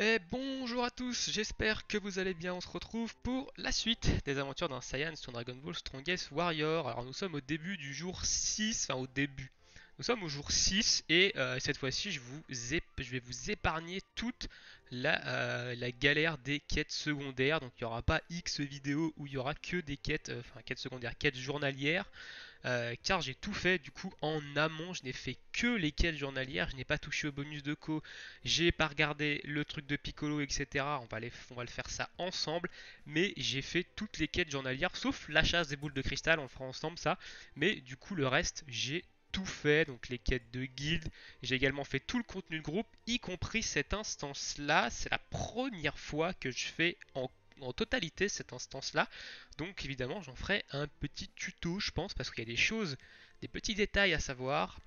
Et bonjour à tous, j'espère que vous allez bien. On se retrouve pour la suite des aventures d'un Saiyan sur Dragon Ball Strongest Warrior. Alors nous sommes au début du jour 6, enfin au début. Nous sommes au jour 6 et cette fois-ci je vais vous épargner toute la galère des quêtes secondaires. Donc il n'y aura pas X vidéos où il y aura que des quêtes, enfin quêtes secondaires, quêtes journalières. Car j'ai tout fait du coup en amont, je n'ai fait que les quêtes journalières, je n'ai pas touché au bonus de co, j'ai pas regardé le truc de Piccolo, etc. On va le faire ça ensemble, mais j'ai fait toutes les quêtes journalières, sauf la chasse des boules de cristal, on le fera ensemble ça, mais du coup le reste j'ai tout fait, donc les quêtes de guilde, j'ai également fait tout le contenu de groupe, y compris cette instance-là, c'est la première fois que je fais en totalité cette instance-là. Donc évidemment, j'en ferai un petit tuto, je pense, parce qu'il y a des choses, des petits détails à savoir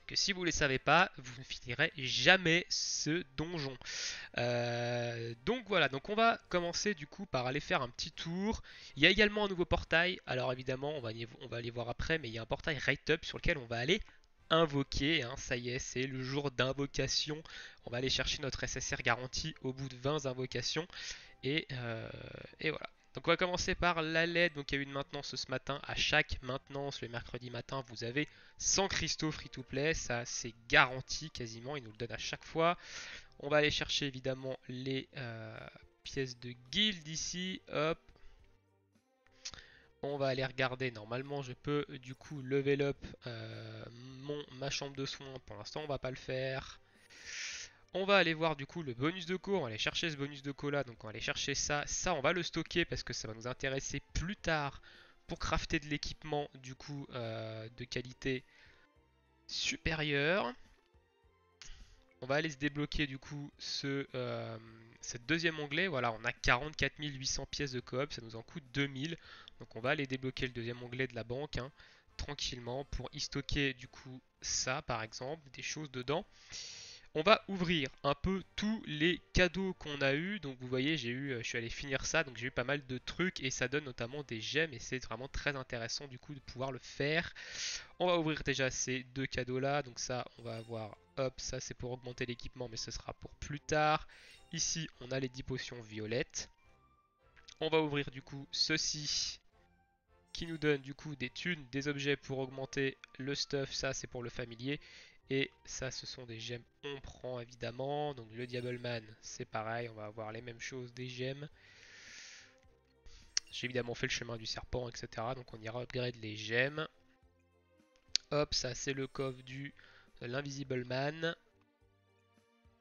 que si vous ne les savez pas, vous ne finirez jamais ce donjon. Donc voilà, donc on va commencer du coup par aller faire un petit tour. Il y a également un nouveau portail. Alors évidemment, on va aller voir après, mais il y a un portail right up sur lequel on va aller invoquer, hein. Ça y est, c'est le jour d'invocation. On va aller chercher notre SSR garantie au bout de 20 invocations. Et voilà. Donc on va commencer par la LED. Donc il y a eu une maintenance ce matin. À chaque maintenance le mercredi matin, vous avez 100 cristaux free to play. Ça c'est garanti quasiment. Il nous le donne à chaque fois. On va aller chercher évidemment les pièces de guild ici. Hop. On va aller regarder. Normalement je peux du coup level up ma chambre de soins. Pour l'instant on va pas le faire. On va aller voir du coup le bonus de co, on va aller chercher ce bonus de co là, donc on va aller chercher ça. Ça on va le stocker parce que ça va nous intéresser plus tard pour crafter de l'équipement du coup de qualité supérieure. On va aller se débloquer du coup cette deuxième onglet. Voilà, on a 44 800 pièces de coop, ça nous en coûte 2000. Donc on va aller débloquer le deuxième onglet de la banque, hein, tranquillement pour y stocker du coup ça par exemple, des choses dedans. On va ouvrir un peu tous les cadeaux qu'on a eu. Donc vous voyez, je suis allé finir ça, donc j'ai eu pas mal de trucs et ça donne notamment des gemmes et c'est vraiment très intéressant du coup de pouvoir le faire. On va ouvrir déjà ces deux cadeaux là. Donc ça, on va avoir, hop, ça c'est pour augmenter l'équipement, mais ce sera pour plus tard. Ici, on a les 10 potions violettes. On va ouvrir du coup ceci qui nous donne du coup des thunes, des objets pour augmenter le stuff, ça c'est pour le familier. Et ça ce sont des gemmes, on prend évidemment. Donc le Diableman c'est pareil, on va avoir les mêmes choses, des gemmes. J'ai évidemment fait le chemin du serpent, etc. Donc on ira upgrade les gemmes. Hop, ça c'est le coffre du l'Invisible Man.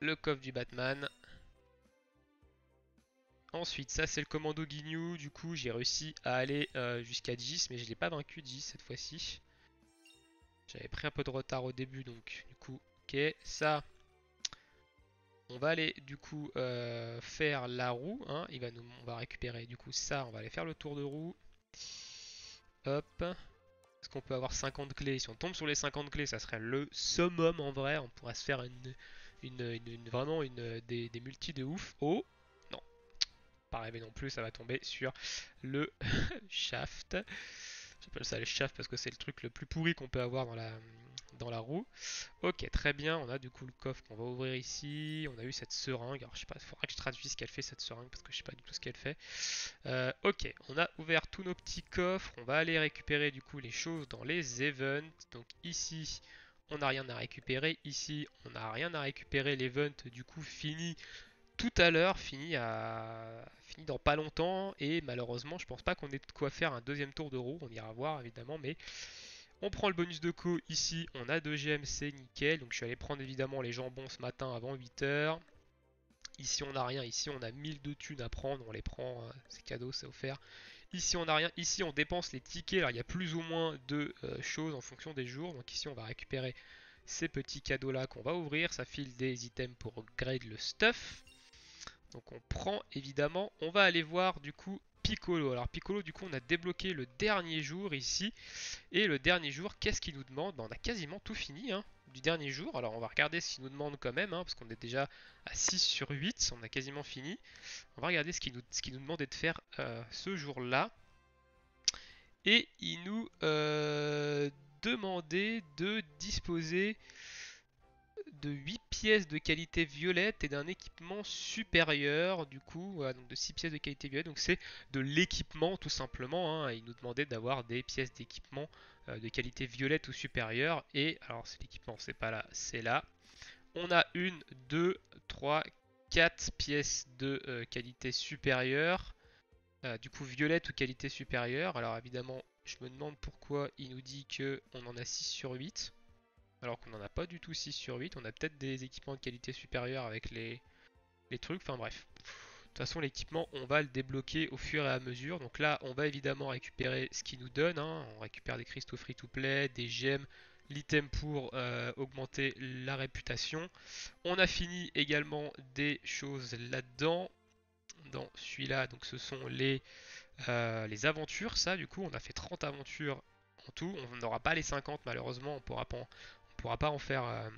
Le coffre du Batman. Ensuite, ça c'est le commando Ginyu. Du coup, j'ai réussi à aller jusqu'à 10, mais je l'ai pas vaincu 10 cette fois-ci. J'avais pris un peu de retard au début, donc du coup, ok. Ça, on va aller du coup faire la roue, hein. On va récupérer du coup ça, on va aller faire le tour de roue. Hop. Est-ce qu'on peut avoir 50 clés? Si on tombe sur les 50 clés, ça serait le summum en vrai. On pourrait se faire vraiment des multis de ouf. Oh, non, pas rêver non plus, ça va tomber sur le shaft. J'appelle ça le shaft parce que c'est le truc le plus pourri qu'on peut avoir dans la roue. Ok, très bien. On a du coup le coffre qu'on va ouvrir ici. On a eu cette seringue. Alors, je sais pas, il faudra que je traduise ce qu'elle fait cette seringue parce que je sais pas du tout ce qu'elle fait. Ok, on a ouvert tous nos petits coffres. On va aller récupérer du coup les choses dans les events. Donc ici, on n'a rien à récupérer. Ici, on n'a rien à récupérer. L'event du coup fini tout à l'heure, fini dans pas longtemps. Et malheureusement, je pense pas qu'on ait de quoi faire un deuxième tour de roue. On ira voir évidemment, mais on prend le bonus de co ici, on a 2 GMC, nickel. Donc je suis allé prendre évidemment les jambons ce matin avant 8h. Ici on n'a rien, ici on a 1000 de thunes à prendre, on les prend, c'est cadeau, c'est offert. Ici on n'a rien, ici on dépense les tickets, alors il y a plus ou moins de choses en fonction des jours. Donc ici on va récupérer ces petits cadeaux là qu'on va ouvrir, ça file des items pour upgrade le stuff. Donc on prend évidemment, on va aller voir du coup Piccolo. Alors Piccolo du coup on a débloqué le dernier jour ici. Et le dernier jour, qu'est-ce qu'il nous demande? On a quasiment tout fini, hein, du dernier jour. Alors on va regarder ce qu'il nous demande quand même, hein, parce qu'on est déjà à 6 sur 8, on a quasiment fini. On va regarder ce qu'il nous demandait de faire ce jour-là. Et il nous demandait de disposer de 8 pièces de qualité violette et d'un équipement supérieur. Du coup, voilà, donc de 6 pièces de qualité violette. Donc c'est de l'équipement tout simplement, hein. Il nous demandait d'avoir des pièces d'équipement de qualité violette ou supérieure. Et alors c'est l'équipement, c'est pas là, c'est là. On a une, deux, trois, quatre pièces de qualité supérieure. Du coup, violette ou qualité supérieure. Alors évidemment, je me demande pourquoi il nous dit que on en a 6 sur 8. Alors qu'on n'en a pas du tout 6 sur 8. On a peut-être des équipements de qualité supérieure avec les trucs. Enfin bref. De toute façon, l'équipement, on va le débloquer au fur et à mesure. Donc là, on va évidemment récupérer ce qu'il nous donne, hein. On récupère des cristaux free-to-play, des gemmes, l'item pour augmenter la réputation. On a fini également des choses là-dedans. Dans celui-là, donc ce sont les aventures. Ça, du coup, on a fait 30 aventures en tout. On n'aura pas les 50 malheureusement. On pourra pas en faire,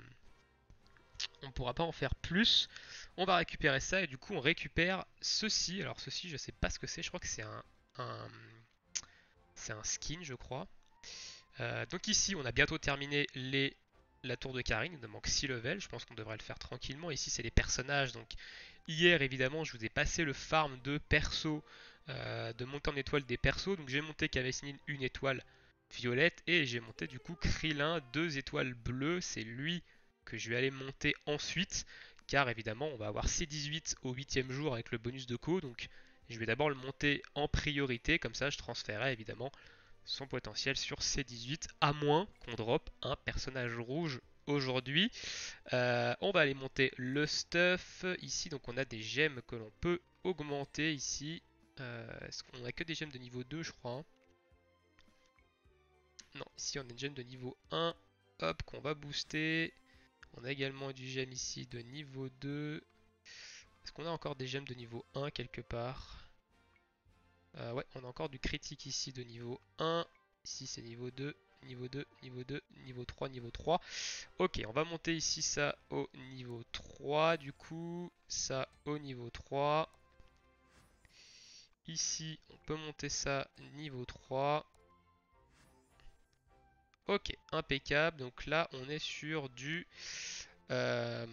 on pourra pas en faire plus. On va récupérer ça et du coup on récupère ceci. Alors ceci, je sais pas ce que c'est. Je crois que un- c'est un skin, je crois. Donc ici, on a bientôt terminé la tour de Karine. Il nous manque 6 levels. Je pense qu'on devrait le faire tranquillement. Ici, c'est les personnages. Donc hier, évidemment, je vous ai passé le farm de perso, de monter en étoile des persos. Donc j'ai monté Kavesnin une étoile violette et j'ai monté du coup Krillin 2 étoiles bleues. C'est lui que je vais aller monter ensuite. Car évidemment, on va avoir C18 au 8ème jour avec le bonus de co. Donc je vais d'abord le monter en priorité. Comme ça, je transférerai évidemment son potentiel sur C18, à moins qu'on drop un personnage rouge aujourd'hui. On va aller monter le stuff ici, donc on a des gemmes que l'on peut augmenter ici. Est-ce qu'on a que des gemmes de niveau 2, je crois, hein. Non, ici on a une gemme de niveau 1, hop, qu'on va booster. On a également du gemme ici de niveau 2. Est-ce qu'on a encore des gemmes de niveau 1 quelque part? Ouais, on a encore du critique ici de niveau 1. Ici c'est niveau 2, niveau 2, niveau 2, niveau 3, niveau 3. Ok, on va monter ici ça au niveau 3 du coup. Ça au niveau 3. Ici, on peut monter ça niveau 3. Ok, impeccable. Donc là, on est sur du... euh,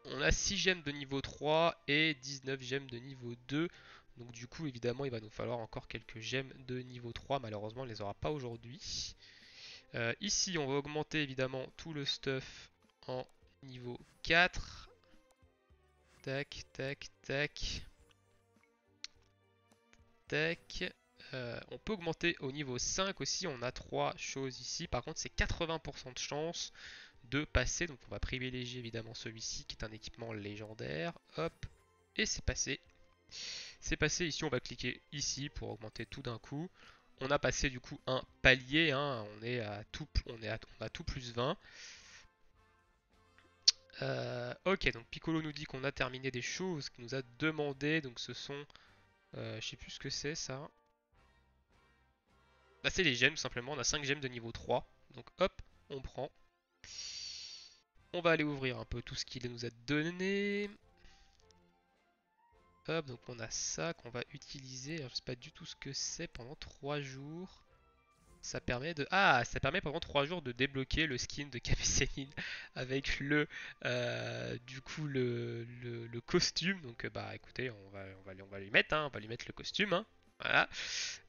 on a 6 gemmes de niveau 3 et 19 gemmes de niveau 2. Donc du coup, évidemment, il va nous falloir encore quelques gemmes de niveau 3. Malheureusement, on ne les aura pas aujourd'hui. Ici, on va augmenter évidemment tout le stuff en niveau 4. Tac, tac, tac. Tac. On peut augmenter au niveau 5 aussi. On a 3 choses ici. Par contre, c'est 80% de chance de passer. Donc, on va privilégier évidemment celui-ci qui est un équipement légendaire. Hop. Et c'est passé. C'est passé. Ici, on va cliquer ici pour augmenter tout d'un coup. On a passé du coup un palier, hein. On a tout plus 20. Ok, donc Piccolo nous dit qu'on a terminé des choses qu'il nous a demandé. Donc ce sont... je sais plus ce que c'est ça. Bah c'est les gemmes tout simplement. On a 5 gemmes de niveau 3. Donc hop, on prend. On va aller ouvrir un peu tout ce qu'il nous a donné. Hop, donc on a ça qu'on va utiliser. Alors je sais pas du tout ce que c'est pendant 3 jours. Ça permet de... Ah, ça permet pendant 3 jours de débloquer le skin de Café avec du coup le costume. Donc bah écoutez, on va lui mettre, hein, on va lui mettre le costume, hein. Voilà.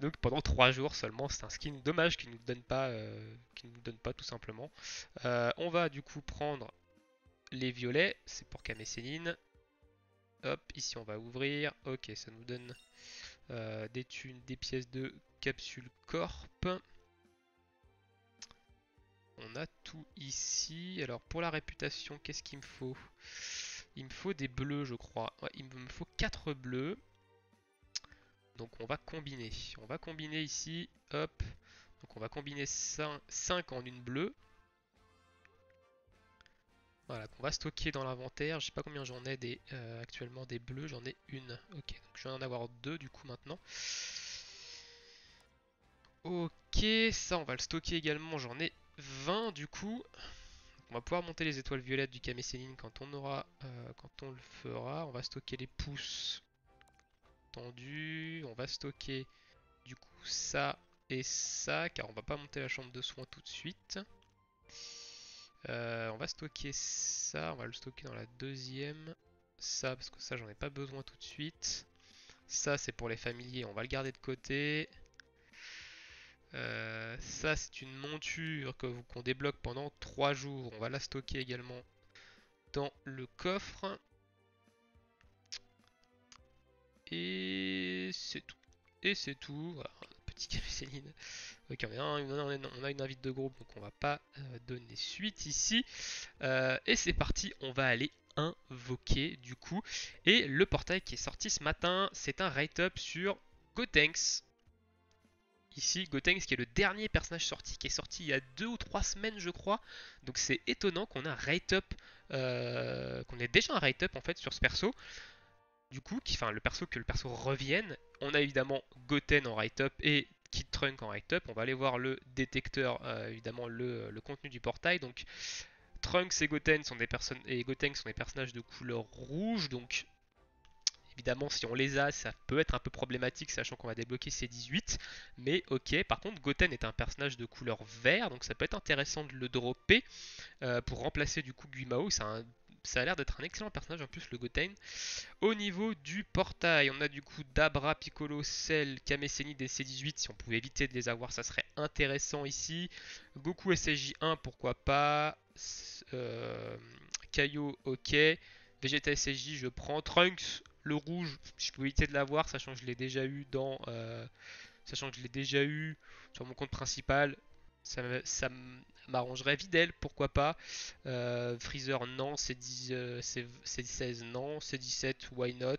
Donc pendant 3 jours seulement, c'est un skin dommage qu'il nous donne pas tout simplement. On va du coup prendre les violets, c'est pour Céline. Hop, ici on va ouvrir. Ok, ça nous donne des thunes, des pièces de capsule corp. On a tout ici. Alors pour la réputation, qu'est-ce qu'il me faut? Il me faut des bleus, je crois. Ouais, il me faut 4 bleus. Donc on va combiner. On va combiner ici. Hop. Donc on va combiner 5 en une bleue. Voilà, qu'on va stocker dans l'inventaire. Je sais pas combien j'en ai actuellement des bleus. J'en ai une. Ok, donc je vais en avoir deux du coup maintenant. Ok, ça on va le stocker également. J'en ai 20 du coup. On va pouvoir monter les étoiles violettes du Céline quand on le fera. On va stocker les pouces tendus. On va stocker du coup ça et ça, car on va pas monter la chambre de soins tout de suite. On va stocker ça, on va le stocker dans la deuxième. Ça, parce que ça, j'en ai pas besoin tout de suite. Ça, c'est pour les familiers, on va le garder de côté. Ça, c'est une monture qu'on débloque pendant 3 jours. On va la stocker également dans le coffre. Et c'est tout. Et c'est tout. Voilà, petit café Céline. Ok, on a une invite de groupe, donc on va pas donner suite ici. Et c'est parti, on va aller invoquer du coup. Et le portail qui est sorti ce matin, c'est un write-up sur Gotenks. Ici, Gotenks qui est le dernier personnage sorti, qui est sorti il y a 2 ou 3 semaines je crois. Donc c'est étonnant qu'on ait un write-up, qu'on ait déjà un write-up en fait sur ce perso. Du coup, enfin que le perso revienne. On a évidemment Goten en write-up et Kid Trunk en write-up. On va aller voir le détecteur, évidemment le contenu du portail. Donc Trunks et Goten sont des personnes et Gotenks sont des personnages de couleur rouge. Donc évidemment, si on les a, ça peut être un peu problématique, sachant qu'on va débloquer ces 18. Mais ok, par contre, Goten est un personnage de couleur vert, donc ça peut être intéressant de le dropper pour remplacer du coup Guimao. Ça a l'air d'être un excellent personnage en plus, le Goten. Au niveau du portail, on a du coup Dabra, Piccolo, Cell, Kame Sennin et C18. Si on pouvait éviter de les avoir, ça serait intéressant ici. Goku SSJ1, pourquoi pas. Euh, Kaio, ok. Vegeta SSJ, je prends. Trunks, le rouge, je peux éviter de l'avoir, sachant que je l'ai déjà eu sachant que je l'ai déjà eu sur mon compte principal. Ça m'arrangerait. Videl, pourquoi pas. Freezer, non. C16, non. C17, why not.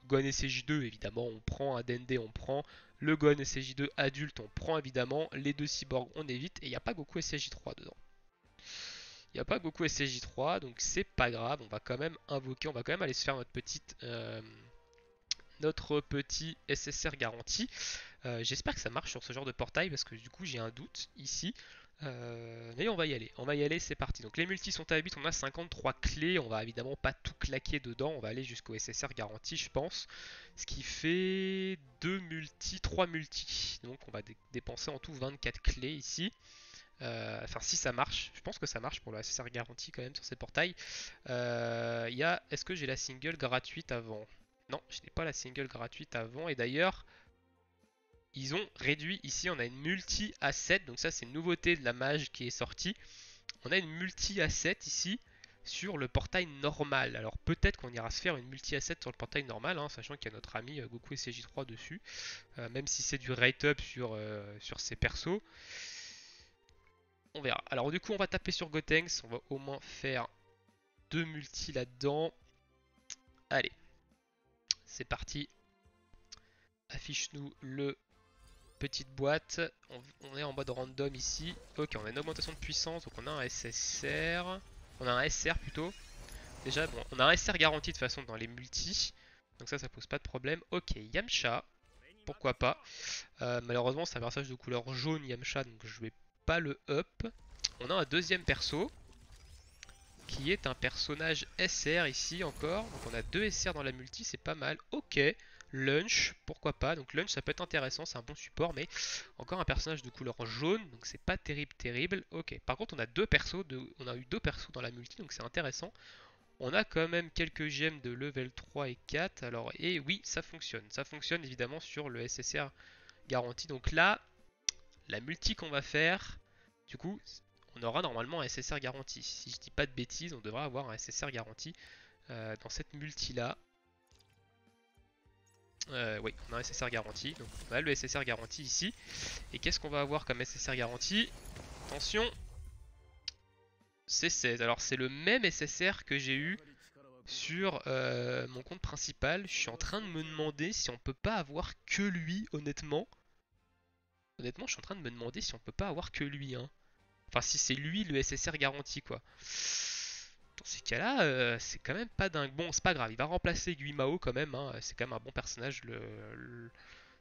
Gon SJ2, évidemment, on prend. Dende, on prend. Le Gon SJ2 adulte, on prend évidemment. Les deux cyborgs, on évite. Et il n'y a pas Goku SJ3 dedans. Il n'y a pas Goku SJ3, donc c'est pas grave. On va quand même invoquer, on va quand même aller se faire notre petit SSR garanti. J'espère que ça marche sur ce genre de portail parce que du coup j'ai un doute ici. Mais on va y aller, c'est parti. Donc les multis sont à 8, on a 53 clés, on va évidemment pas tout claquer dedans, on va aller jusqu'au SSR garanti je pense. Ce qui fait 2 multis, 3 multis. Donc on va dépenser en tout 24 clés ici. Enfin si ça marche, je pense que ça marche pour le SSR garanti quand même sur ces portails. Est-ce que j'ai la single gratuite avant? Non, je n'ai pas la single gratuite avant et d'ailleurs ils ont réduit ici, on a une multi-asset, donc ça c'est une nouveauté de la mage qui est sortie. On a une multi-asset ici sur le portail normal. Alors peut-être qu'on ira se faire une multi-asset sur le portail normal, hein, sachant qu'il y a notre ami Goku et CJ3 dessus. Même si c'est du rate-up sur ses persos. On verra. Alors du coup on va taper sur Gotenks, on va au moins faire 2 multi là-dedans. Allez, c'est parti. Affiche-nous le petite boîte, on est en mode random ici. Ok, on a une augmentation de puissance, donc on a un SSR. On a un SR plutôt. Déjà, bon, on a un SR garanti de toute façon dans les multis. Donc ça pose pas de problème. Ok, Yamcha, pourquoi pas. Malheureusement, c'est un personnage de couleur jaune Yamcha, donc je vais pas le up. On a un deuxième perso, qui est un personnage SR ici encore. Donc on a 2 SR dans la multi, c'est pas mal. Ok, Lunch, pourquoi pas. Donc Lunch ça peut être intéressant, c'est un bon support, mais encore un personnage de couleur jaune, donc c'est pas terrible. Ok, par contre on a on a eu deux persos dans la multi, donc c'est intéressant. On a quand même quelques gemmes de level 3 et 4. Alors, et oui, ça fonctionne. Ça fonctionne évidemment sur le SSR garanti. Donc là, la multi qu'on va faire, du coup, on aura normalement un SSR garanti. Si je dis pas de bêtises, on devrait avoir un SSR garanti dans cette multi là. Oui, on a un SSR garanti. Donc on a le SSR garanti ici. Et qu'est-ce qu'on va avoir comme SSR garanti? Attention, c'est 16. Alors c'est le même SSR que j'ai eu sur mon compte principal. Je suis en train de me demander si on peut pas avoir que lui, honnêtement. Honnêtement, je suis en train de me demander si on peut pas avoir que lui, hein. Enfin, si c'est lui le SSR garanti, quoi. Dans ces cas-là, c'est quand même pas dingue. Bon, c'est pas grave, il va remplacer Guimao quand même, hein. C'est quand même un bon personnage.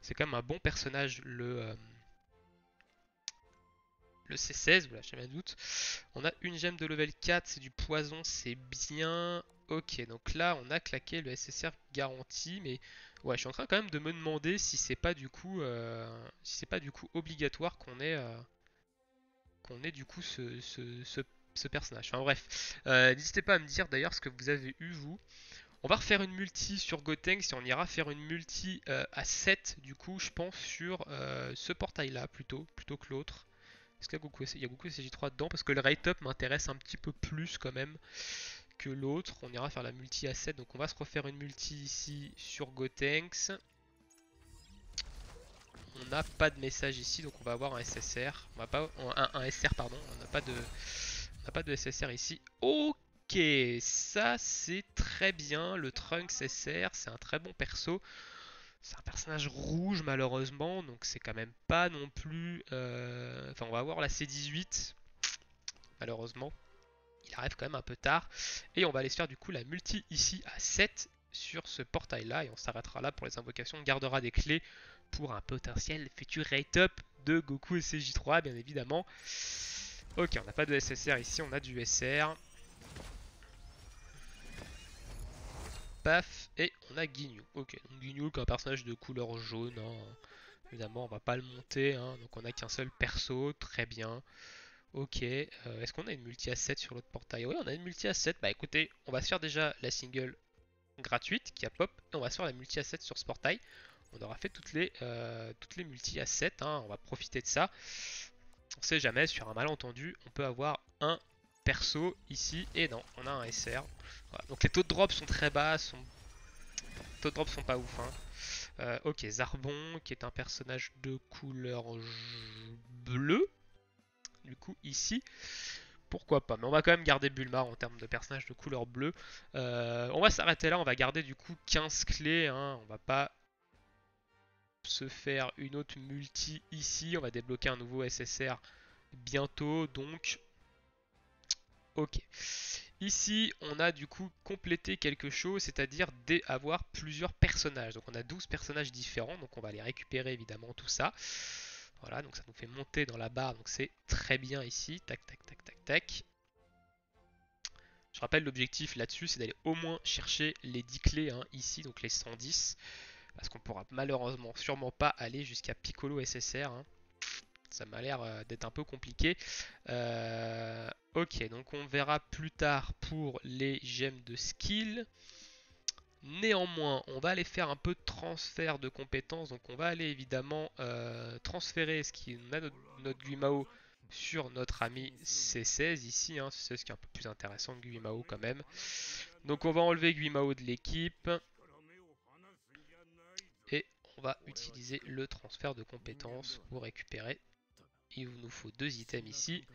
C'est quand même un bon personnage, le C16, voilà, j'ai un doute. On a une gemme de level 4, c'est du poison, c'est bien. Ok, donc là, on a claqué le SSR garanti, mais ouais, je suis en train quand même de me demander si c'est pas du coup, obligatoire qu'on ait du coup ce personnage. Enfin bref, n'hésitez pas à me dire d'ailleurs ce que vous avez eu vous. On va refaire une multi sur Gotenks et on ira faire une multi à 7 du coup je pense sur ce portail là plutôt que l'autre. Est-ce qu'il y a il y a Goku SJ3 dedans parce que le rate up m'intéresse un petit peu plus quand même que l'autre. On ira faire la multi à 7 donc on va se refaire une multi ici sur Gotenks. On n'a pas de message ici donc on va avoir un SSR. On va pas un SR pardon, on n'a pas de SSR ici. Ok, ça c'est très bien, le Trunks SR, c'est un très bon perso. C'est un personnage rouge malheureusement, donc c'est quand même pas non plus... Enfin on va avoir la C18, malheureusement. Il arrive quand même un peu tard. Et on va aller se faire du coup la multi ici à 7 sur ce portail là. Et on s'arrêtera là pour les invocations. On gardera des clés pour un potentiel futur rate up de Goku et CJ3 bien évidemment. Ok, on n'a pas de SSR ici, on a du SR. Paf, et on a Ginyu. Ok, donc Ginyu qui est un personnage de couleur jaune. Hein. Évidemment, on va pas le monter. Hein. Donc on a qu'un seul perso, très bien. Ok, est-ce qu'on a une multi à 7 sur l'autre portail? Oui, on a une multi à 7. Bah écoutez, on va se faire déjà la single gratuite qui a pop. Et on va se faire la multi à 7 sur ce portail. On aura fait toutes les multi à 7. Hein. On va profiter de ça. On sait jamais, sur un malentendu, on peut avoir un perso ici. Et non, on a un SR. Voilà. Donc les taux de drop sont très bas. Les taux de drop sont pas ouf. Hein. Ok, Zarbon qui est un personnage de couleur bleue. Du coup, ici, pourquoi pas. Mais on va quand même garder Bulma en termes de personnage de couleur bleue. On va s'arrêter là. On va garder du coup 15 clés. Hein. On va pas se faire une autre multi ici. On va débloquer un nouveau SSR bientôt. Donc, ok. Ici, on a du coup complété quelque chose, c'est-à-dire avoir plusieurs personnages. Donc on a 12 personnages différents, donc on va les récupérer évidemment tout ça. Voilà, donc ça nous fait monter dans la barre, donc c'est très bien ici. Tac, tac, tac, tac, tac. Je rappelle l'objectif là-dessus, c'est d'aller au moins chercher les 10 clés hein, ici, donc les 110. Parce qu'on pourra malheureusement sûrement pas aller jusqu'à Piccolo SSR. Hein. Ça m'a l'air d'être un peu compliqué. Ok, donc on verra plus tard pour les gemmes de skill. Néanmoins, on va aller faire un peu de transfert de compétences. Donc on va aller évidemment transférer ce qui a notre Guimao sur notre ami C16 ici. Hein, c'est ce qui est un peu plus intéressant que Guimao quand même. Donc on va enlever Guimao de l'équipe. Et on va utiliser le transfert de compétences pour récupérer. Il nous faut deux items ici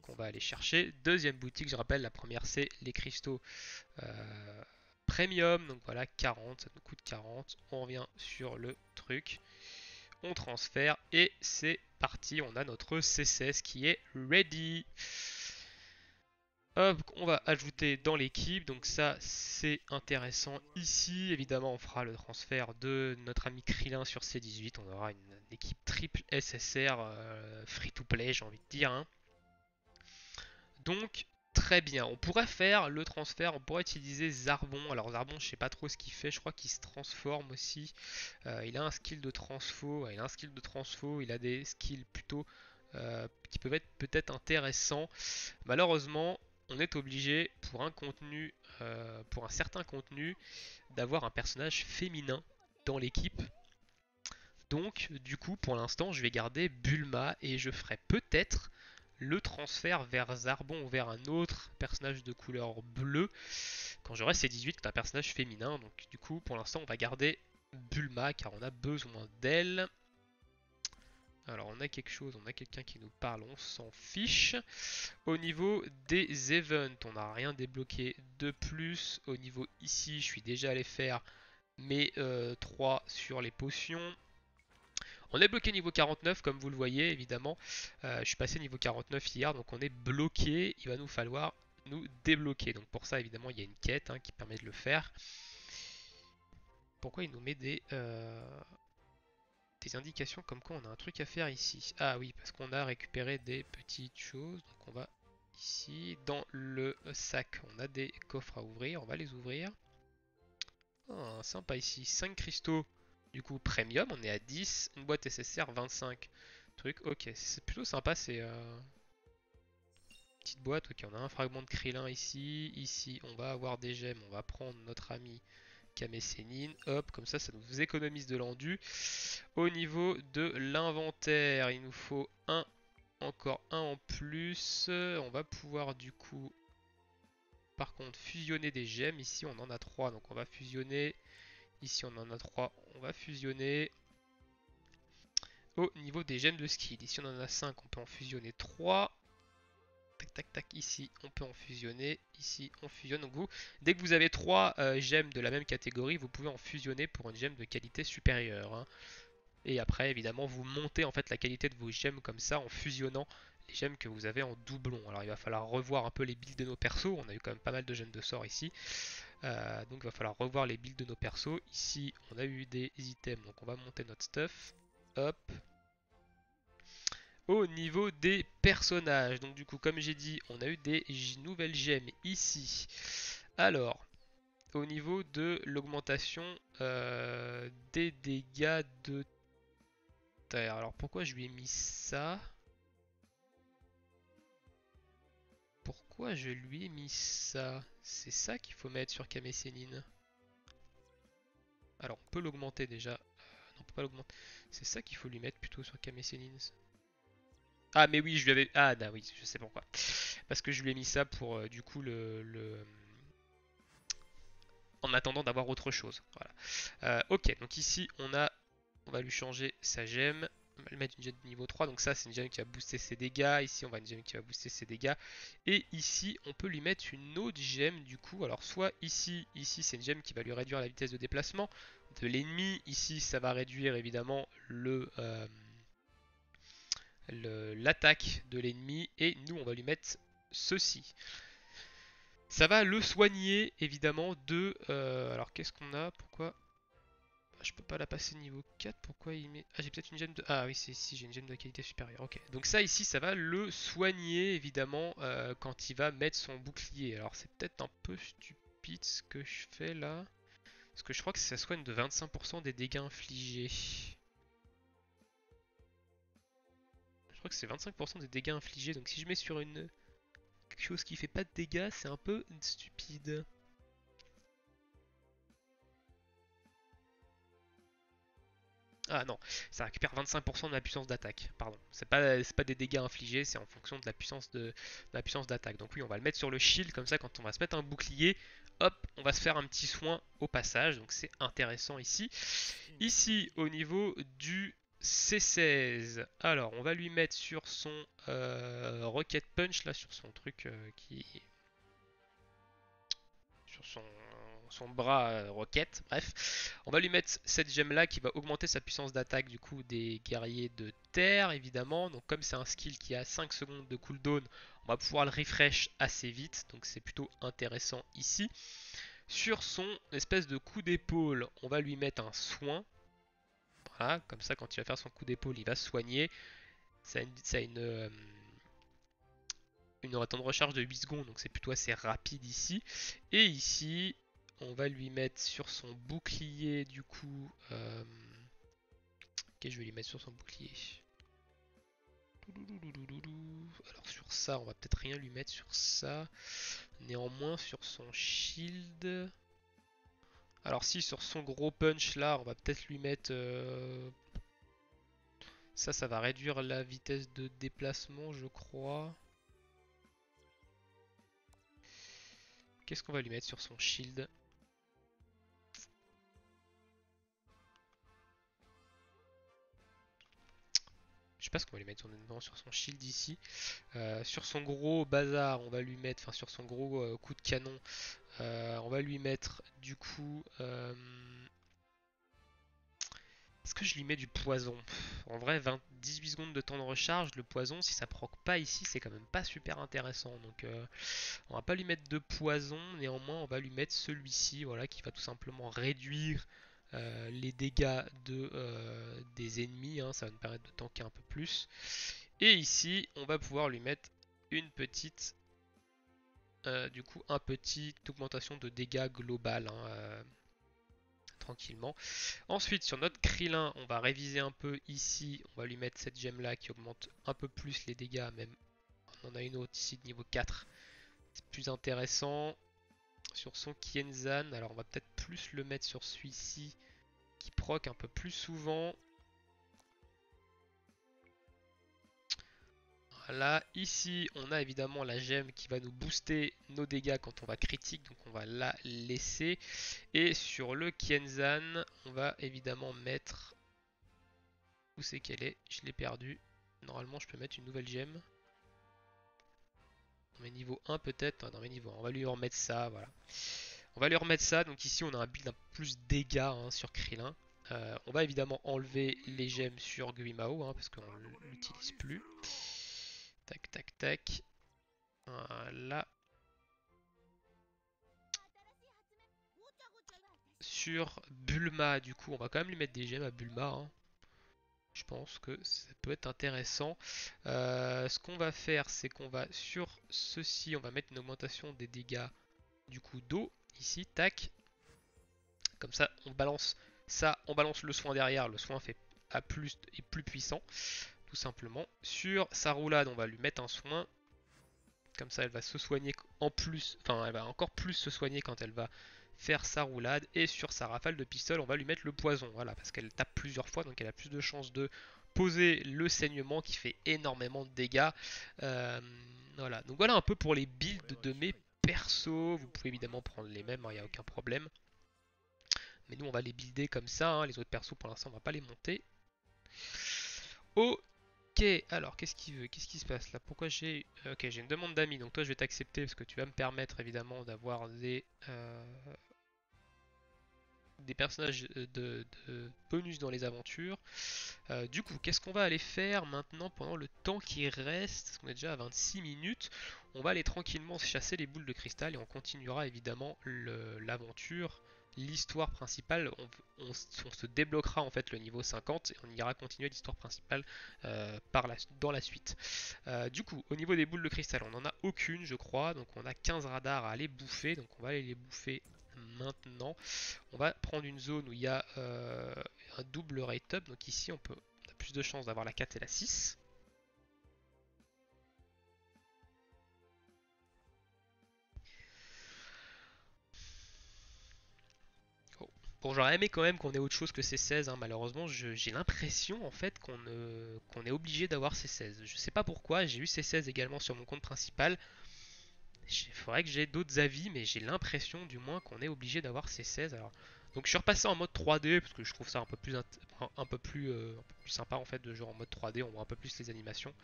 qu'on va aller chercher. Deuxième boutique, je rappelle, la première c'est les cristaux premium. Donc voilà, 40, ça nous coûte 40. On revient sur le truc. On transfère et c'est parti. On a notre C16 qui est ready. Hop, on va ajouter dans l'équipe, donc ça c'est intéressant ici. Évidemment, on fera le transfert de notre ami Krillin sur C18. On aura une équipe triple SSR free to play, j'ai envie de dire. Hein. Donc, très bien. On pourrait faire le transfert, on pourrait utiliser Zarbon. Alors, Zarbon, je sais pas trop ce qu'il fait. Je crois qu'il se transforme aussi. Il a un skill de transfo. Il a un skill de transfo. Il a des skills plutôt qui peuvent être peut-être intéressants. Malheureusement, on est obligé pour un contenu, pour un certain contenu, d'avoir un personnage féminin dans l'équipe. Donc, du coup, pour l'instant, je vais garder Bulma et je ferai peut-être le transfert vers Zarbon ou vers un autre personnage de couleur bleue quand j'aurai C18 qui est un personnage féminin. Donc, du coup, pour l'instant, on va garder Bulma car on a besoin d'elle. Alors on a quelque chose, on a quelqu'un qui nous parle, on s'en fiche. Au niveau des events, on n'a rien débloqué de plus. Au niveau ici, je suis déjà allé faire mes 3 sur les potions. On est bloqué niveau 49 comme vous le voyez évidemment. Je suis passé niveau 49 hier donc on est bloqué. Il va nous falloir nous débloquer. Donc pour ça évidemment il y a une quête hein, qui permet de le faire. Pourquoi il nous met des indications comme quoi on a un truc à faire ici? Ah oui parce qu'on a récupéré des petites choses. Donc on va ici dans le sac. On a des coffres à ouvrir. On va les ouvrir. Oh, sympa ici. 5 cristaux du coup premium. On est à 10. Une boîte SSR 25 trucs. Ok c'est plutôt sympa. petite boîte. Ok, on a un fragment de Krillin ici. Ici, on va avoir des gemmes. On va prendre notre ami Kamesénine. Hop, comme ça nous économise de l'endu. Au niveau de l'inventaire, il nous faut encore un en plus. On va pouvoir du coup, par contre, fusionner des gemmes. Ici, on en a 3, donc on va fusionner. Ici, on en a 3, on va fusionner. Au niveau des gemmes de skill, ici, on en a 5, on peut en fusionner 3. Tac, tac, tac, ici, on peut en fusionner. Ici, on fusionne. Donc vous, dès que vous avez 3 gemmes de la même catégorie, vous pouvez en fusionner pour une gemme de qualité supérieure, hein. Et après, évidemment, vous montez en fait la qualité de vos gemmes comme ça en fusionnant les gemmes que vous avez en doublon. Alors il va falloir revoir un peu les builds de nos persos. On a eu quand même pas mal de gemmes de sort ici. Donc il va falloir revoir les builds de nos persos. Ici, on a eu des items, donc on va monter notre stuff. Hop. Au niveau des personnages, donc du coup, comme j'ai dit, on a eu des nouvelles gemmes ici. Alors, au niveau de l'augmentation des dégâts de terre. Alors pourquoi je lui ai mis ça? Pourquoi je lui ai mis ça? C'est ça qu'il faut mettre sur Kamesénine. Alors on peut l'augmenter déjà. Non, on peut pas l'augmenter. C'est ça qu'il faut lui mettre plutôt sur Kamesénine. Ah mais oui, je lui avais... Ah bah oui, je sais pourquoi. Parce que je lui ai mis ça pour du coup en attendant d'avoir autre chose. Voilà. Ok, donc ici on va lui changer sa gemme. On va lui mettre une gemme de niveau 3. Donc ça c'est une gemme qui va booster ses dégâts. Ici on va une gemme qui va booster ses dégâts. Et ici on peut lui mettre une autre gemme du coup. Alors soit ici c'est une gemme qui va lui réduire la vitesse de déplacement de l'ennemi. Ici ça va réduire évidemment l'attaque de l'ennemi. Et nous on va lui mettre ceci. Ça va le soigner évidemment de... alors qu'est-ce qu'on a? Pourquoi je peux pas la passer niveau 4? Pourquoi il met... Ah j'ai peut-être une gemme de... Ah oui c'est ici, j'ai une gemme de qualité supérieure. Ok. Donc ça ici ça va le soigner évidemment quand il va mettre son bouclier. Alors c'est peut-être un peu stupide ce que je fais là. Parce que je crois que ça soigne de 25% des dégâts infligés. Je crois que c'est 25% des dégâts infligés. Donc si je mets sur une... quelque chose qui fait pas de dégâts, c'est un peu stupide. Ah non, ça récupère 25% de la puissance d'attaque. Pardon, c'est pas des dégâts infligés, c'est en fonction de la puissance d'attaque. Donc oui, on va le mettre sur le shield comme ça quand on va se mettre un bouclier, hop, on va se faire un petit soin au passage. Donc c'est intéressant ici. Ici au niveau du C16, alors on va lui mettre sur son Rocket Punch là, sur son truc sur son bras roquette, bref. On va lui mettre cette gemme là qui va augmenter sa puissance d'attaque du coup des guerriers de terre évidemment. Donc comme c'est un skill qui a 5 secondes de cooldown, on va pouvoir le refresh assez vite, donc c'est plutôt intéressant ici. Sur son espèce de coup d'épaule, on va lui mettre un soin. Voilà, comme ça quand il va faire son coup d'épaule, il va se soigner. Ça a une temps de recharge de 8 secondes, donc c'est plutôt assez rapide ici. Et ici, on va lui mettre sur son bouclier du coup. Ok, je vais lui mettre sur son bouclier. Alors sur ça, on va peut-être rien lui mettre sur ça. Néanmoins, sur son shield. Alors si, sur son gros punch là, on va peut-être lui mettre... ça va réduire la vitesse de déplacement, je crois. Qu'est-ce qu'on va lui mettre sur son shield? Je sais pas ce qu'on va lui mettre honnêtement sur son shield ici. Sur son gros bazar, on va lui mettre, enfin sur son gros coup de canon, on va lui mettre du coup... est-ce que je lui mets du poison? En vrai, 18 secondes de temps de recharge, le poison, si ça proc pas ici, c'est quand même pas super intéressant. Donc on va pas lui mettre de poison, néanmoins on va lui mettre celui-ci, voilà, qui va tout simplement réduire les dégâts des ennemis, hein, ça va nous permettre de tanker un peu plus. Et ici, on va pouvoir lui mettre une petite, du coup, un petit augmentation de dégâts global, hein, tranquillement. Ensuite, sur notre Krillin, on va réviser un peu ici. On va lui mettre cette gemme là qui augmente un peu plus les dégâts, même on en a une autre ici de niveau 4. C'est plus intéressant. Sur son Kienzan, alors on va peut-être plus le mettre sur celui-ci qui proc un peu plus souvent. Voilà, ici on a évidemment la gemme qui va nous booster nos dégâts quand on va critique, donc on va la laisser. Et sur le Kienzan, on va évidemment mettre... Où c'est qu'elle est? Je l'ai perdue. Normalement je peux mettre une nouvelle gemme. Dans mes niveaux 1 peut-être, dans mes niveaux 1. On va lui remettre ça, voilà. On va lui remettre ça, donc ici on a un build un peu plus dégâts hein, sur Krillin. On va évidemment enlever les gemmes sur Guimao, hein, parce qu'on ne l'utilise plus. Tac, tac, tac. Voilà. Sur Bulma, du coup, on va quand même lui mettre des gemmes à Bulma. Hein. Je pense que ça peut être intéressant. Ce qu'on va faire, c'est qu'on va sur ceci, on va mettre une augmentation des dégâts du coup d'eau. Ici, tac. Comme ça, on balance ça, on balance le soin derrière. Le soin fait à plus et plus puissant, tout simplement. Sur sa roulade, on va lui mettre un soin. Comme ça, elle va se soigner en plus, enfin, elle va encore plus se soigner quand elle va faire sa roulade. Et sur sa rafale de pistolet, on va lui mettre le poison, voilà, parce qu'elle tape plusieurs fois, donc elle a plus de chances de poser le saignement qui fait énormément de dégâts. Euh, voilà, donc voilà un peu pour les builds de mes persos. Vous pouvez évidemment prendre les mêmes, il n'y a aucun problème. Mais nous, on va les builder comme ça. Hein. Les autres persos, pour l'instant, on va pas les monter. Ok, alors qu'est-ce qu'il veut? Qu'est-ce qui se passe là? Pourquoi j'ai... Ok, j'ai une demande d'amis, donc toi je vais t'accepter parce que tu vas me permettre évidemment d'avoir des personnages de bonus dans les aventures. Du coup, qu'est-ce qu'on va aller faire maintenant pendant le temps qui reste? Parce qu'on est déjà à 26 minutes. On va aller tranquillement chasser les boules de cristal et on continuera évidemment l'aventure. L'histoire principale, on se débloquera en fait le niveau 50 et on ira continuer l'histoire principale dans la suite. Du coup, au niveau des boules de cristal, on n'en a aucune je crois, donc on a 15 radars à aller bouffer, donc on va aller les bouffer maintenant. On va prendre une zone où il y a un double rate up. Donc ici, on a plus de chances d'avoir la 4 et la 6. Oh. Bon, j'aurais aimé quand même qu'on ait autre chose que ces 16. Hein. Malheureusement, j'ai l'impression en fait qu'on est obligé d'avoir ces 16. Je sais pas pourquoi. J'ai eu ces 16 également sur mon compte principal. Il faudrait que j'ai d'autres avis, mais j'ai l'impression du moins qu'on est obligé d'avoir ces 16. Alors, donc je suis repassé en mode 3D parce que je trouve ça un peu plus sympa en fait de jouer en mode 3D. On voit un peu plus les animations.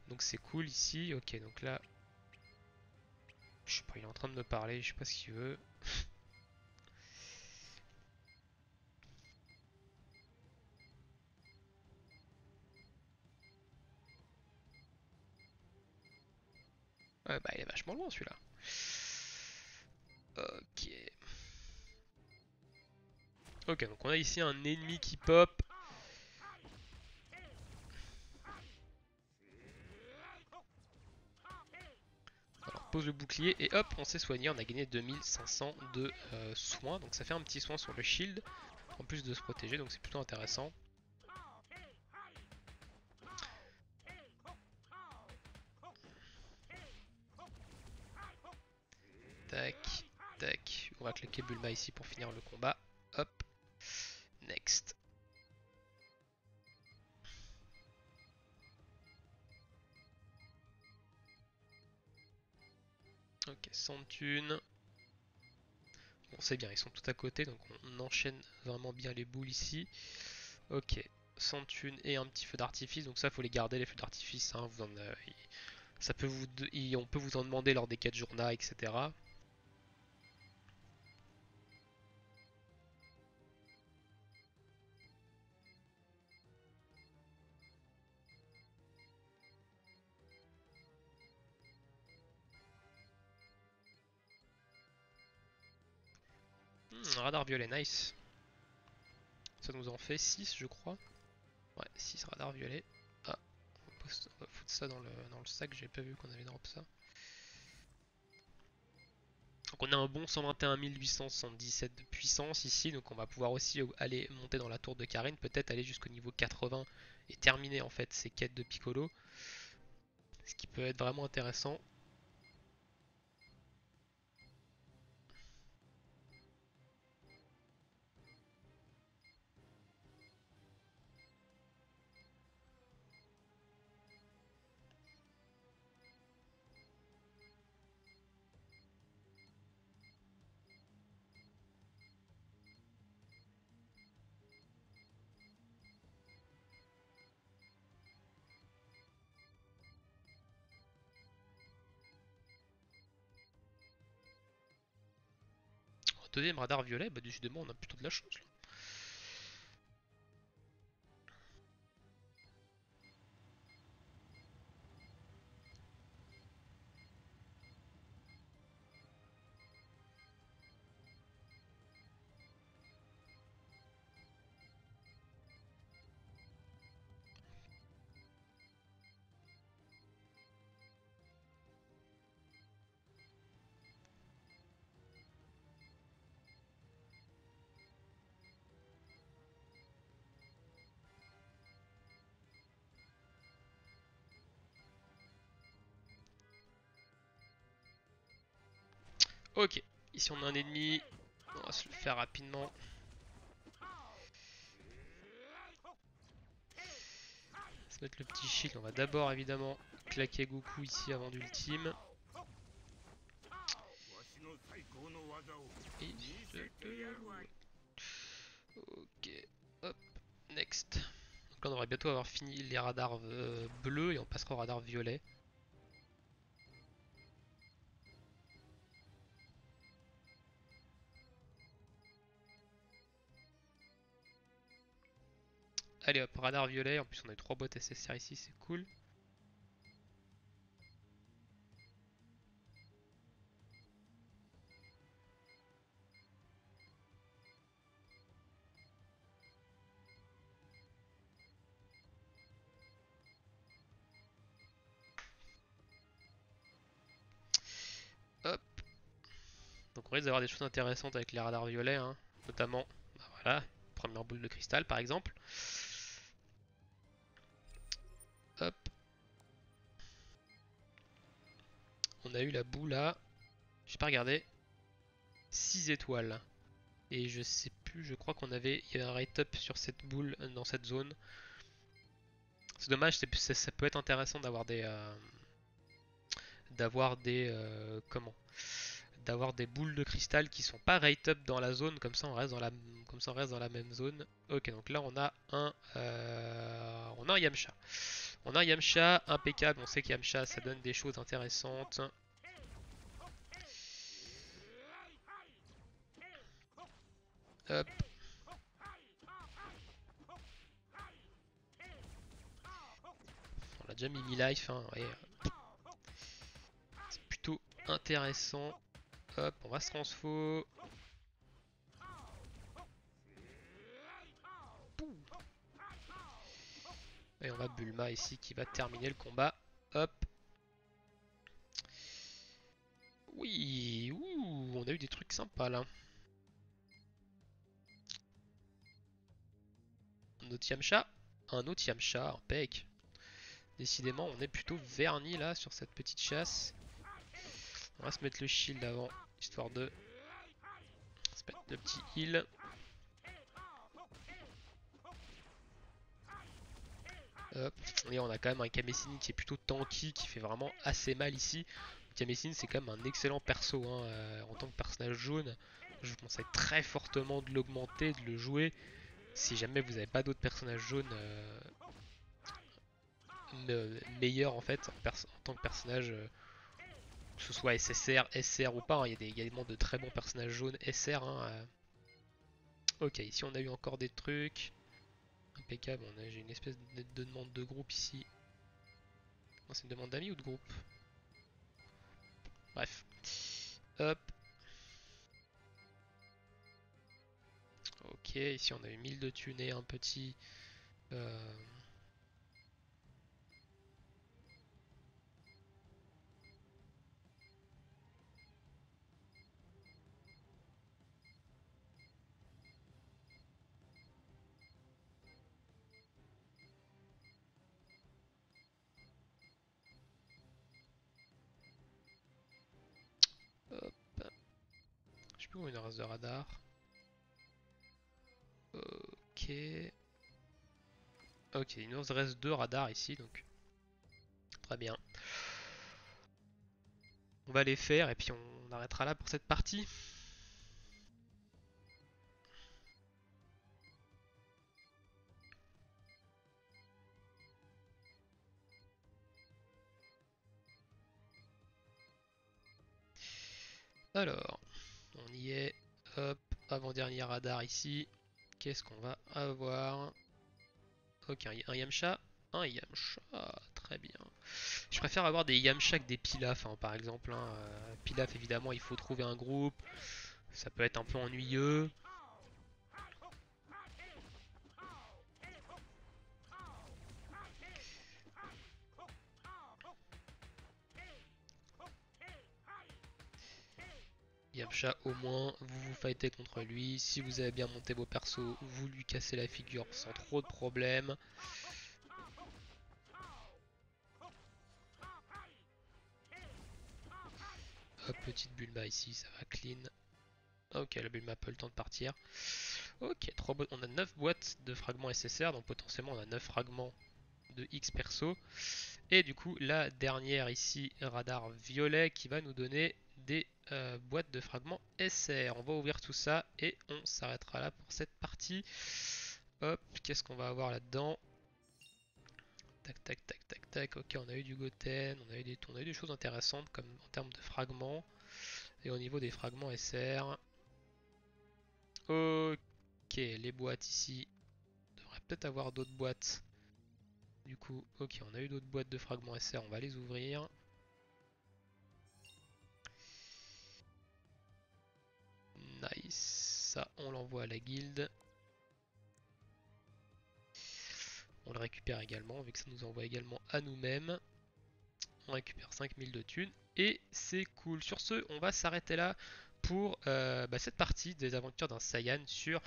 Donc c'est cool ici. Ok, donc là, je sais pas, il est en train de me parler, je sais pas ce qu'il veut. Ouais, bah il est vachement loin celui-là. Ok. Ok, donc on a ici un ennemi qui pop. Alors pose le bouclier et hop, on s'est soigné. On a gagné 2500 de soins. Donc ça fait un petit soin sur le shield. En plus de se protéger, donc c'est plutôt intéressant. Tac, tac. On va claquer Bulma ici pour finir le combat. Hop. Next. Ok, 100 thunes. Bon, c'est bien, ils sont tout à côté, donc on enchaîne vraiment bien les boules ici. Ok, 100 thunes et un petit feu d'artifice, donc ça faut les garder les feux d'artifice. Hein, on peut vous en demander lors des quêtes journaux, etc. Radar violet, nice. Ça nous en fait 6 je crois. Ouais, 6 radars violets. Ah, on va foutre ça dans le sac, j'ai pas vu qu'on avait drop ça. Donc on a un bon 121 877 de puissance ici, donc on va pouvoir aussi aller monter dans la tour de Karine, peut-être aller jusqu'au niveau 80 et terminer en fait ces quêtes de Piccolo. Ce qui peut être vraiment intéressant. Deuxième radar violet, bah décidément on a plutôt de la chance là. Ok, ici on a un ennemi, on va se le faire rapidement. On va se mettre le petit shield, on va d'abord évidemment claquer Goku ici avant d'ultime. Ok, hop, next. Donc là on devrait bientôt avoir fini les radars bleus et on passera au radar violet. Allez hop, radar violet, en plus on a eu 3 boîtes SSR ici, c'est cool. Hop, donc on risque d'avoir des choses intéressantes avec les radars violets, hein. Notamment, bah voilà, première boule de cristal par exemple. Hop, on a eu la boule à, j'ai pas regardé, 6 étoiles. Et je sais plus, je crois il y avait un rate up sur cette boule dans cette zone. C'est dommage, ça peut être intéressant d'avoir des comment d'avoir des boules de cristal qui sont pas rate up dans la zone, comme ça on reste dans la même zone. Ok, donc là on a un Yamcha. On a un Yamcha impeccable, on sait que Yamcha ça donne des choses intéressantes. Hop. On a déjà mis mi-life, hein, ouais. C'est plutôt intéressant. Hop, on va se transfo. Et on a Bulma ici qui va terminer le combat. Hop. Oui, ouh, on a eu des trucs sympas là. Un autre Yamcha. Un autre Yamcha, impec. Décidément, on est plutôt verni là sur cette petite chasse. On va se mettre le shield avant, histoire de se mettre le petit heal. Hop. Et on a quand même un Kamessin qui est plutôt tanky, qui fait vraiment assez mal ici. Kamessin c'est quand même un excellent perso, hein. En tant que personnage jaune. Je vous conseille très fortement de l'augmenter, de le jouer. Si jamais vous n'avez pas d'autres personnages jaunes meilleurs en fait en tant que personnage, que ce soit SSR, SR ou pas, hein. Il y a également de très bons personnages jaunes SR, hein. Ok, ici on a eu encore des trucs. Impeccable, j'ai une espèce de demande de groupe ici. Non, c'est une demande d'amis ou de groupe? Bref. Hop. Ok, ici on a eu 1000 de thunes et un petit... euh, Toujours une race de radar. Ok. Ok, il nous reste 2 radars ici, donc très bien. On va les faire et puis on arrêtera là pour cette partie. Alors, on y est. Hop, avant-dernier radar ici. Qu'est-ce qu'on va avoir? Ok, un Yamcha. Un Yamcha, très bien. Je préfère avoir des Yamcha que des Pilaf, hein, par exemple. Hein. Pilaf, évidemment, il faut trouver un groupe. Ça peut être un peu ennuyeux. Yamcha, au moins, vous vous fightez contre lui. Si vous avez bien monté vos persos, vous lui cassez la figure sans trop de problèmes. Hop, petite Bulma ici, ça va clean. Ok, la Bulma a pas eu le temps de partir. Ok, on a 9 boîtes de fragments SSR, donc potentiellement on a 9 fragments de X perso. Et du coup, la dernière ici, radar violet, qui va nous donner des boîtes de fragments SR. On va ouvrir tout ça et on s'arrêtera là pour cette partie. Hop, qu'est-ce qu'on va avoir là-dedans? Tac, tac, tac, tac, tac. Ok, on a eu du Goten, on a eu des choses intéressantes comme en termes de fragments. Et au niveau des fragments SR. Ok, les boîtes ici. On devrait peut-être avoir d'autres boîtes. Du coup, ok, on a eu d'autres boîtes de fragments SR, on va les ouvrir. Nice. Ça, on l'envoie à la guilde. On le récupère également, vu que ça nous envoie également à nous-mêmes. On récupère 5000 de thunes. Et c'est cool. Sur ce, on va s'arrêter là pour cette partie des aventures d'un Saiyan sur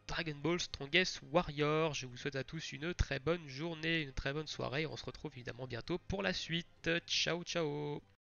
Dragon Ball Strongest Warrior. Je vous souhaite à tous une très bonne journée, une très bonne soirée. On se retrouve évidemment bientôt pour la suite. Ciao ciao.